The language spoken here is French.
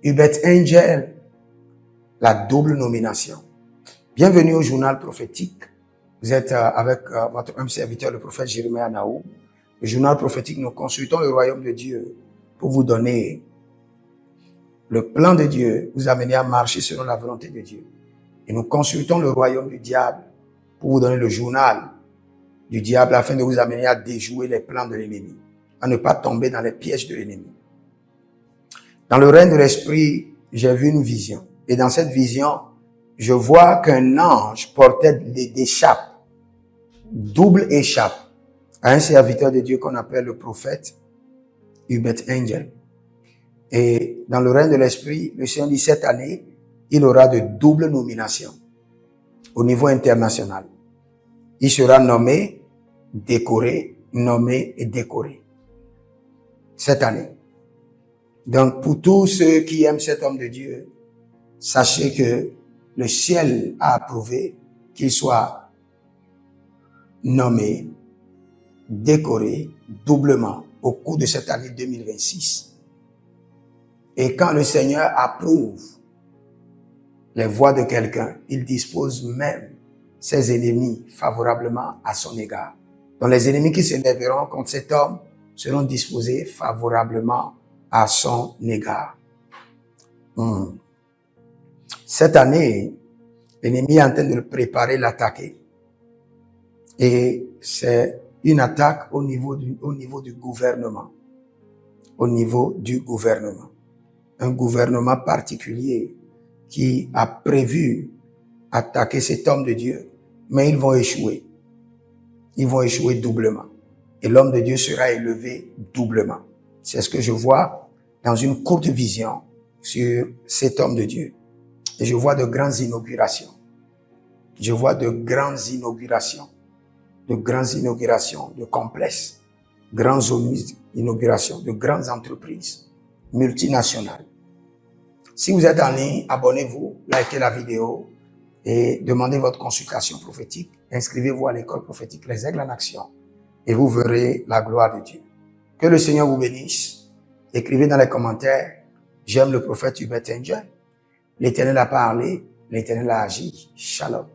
Hubert Angel, la double nomination. Bienvenue au journal prophétique. Vous êtes avec votre humble serviteur, le prophète Jérémie Anaou. Le journal prophétique, nous consultons le royaume de Dieu pour vous donner le plan de Dieu, vous amener à marcher selon la volonté de Dieu. Et nous consultons le royaume du diable pour vous donner le journal du diable afin de vous amener à déjouer les plans de l'ennemi, à ne pas tomber dans les pièges de l'ennemi. Dans le règne de l'esprit, j'ai vu une vision. Et dans cette vision, je vois qu'un ange portait des échappes, double échappe, à un serviteur de Dieu qu'on appelle le prophète Hubert Angel. Et dans le règne de l'esprit, le Seigneur dit cette année, il aura de double nominations au niveau international. Il sera nommé, décoré, nommé et décoré cette année. Donc, pour tous ceux qui aiment cet homme de Dieu, sachez que le ciel a approuvé qu'il soit nommé, décoré doublement au cours de cette année 2026. Et quand le Seigneur approuve les voies de quelqu'un, il dispose même ses ennemis favorablement à son égard. Donc les ennemis qui s'élèveront contre cet homme seront disposés favorablement à son égard. Cette année, l'ennemi est en train de le préparer, l'attaquer. Et c'est une attaque au niveau du gouvernement. Au niveau du gouvernement. Un gouvernement particulier qui a prévu attaquer cet homme de Dieu, mais ils vont échouer. Ils vont échouer doublement. Et l'homme de Dieu sera élevé doublement. C'est ce que je vois dans une courte vision sur cet homme de Dieu. Et je vois de grandes inaugurations. Je vois de grandes inaugurations. De grandes inaugurations de complexes. Grandes inaugurations de grandes entreprises multinationales. Si vous êtes en ligne, abonnez-vous, likez la vidéo et demandez votre consultation prophétique. Inscrivez-vous à l'école prophétique Les Aigles en Action et vous verrez la gloire de Dieu. Que le Seigneur vous bénisse. Écrivez dans les commentaires, j'aime le prophète Hubert Angel. L'Éternel a parlé, l'Éternel a agi. Shalom.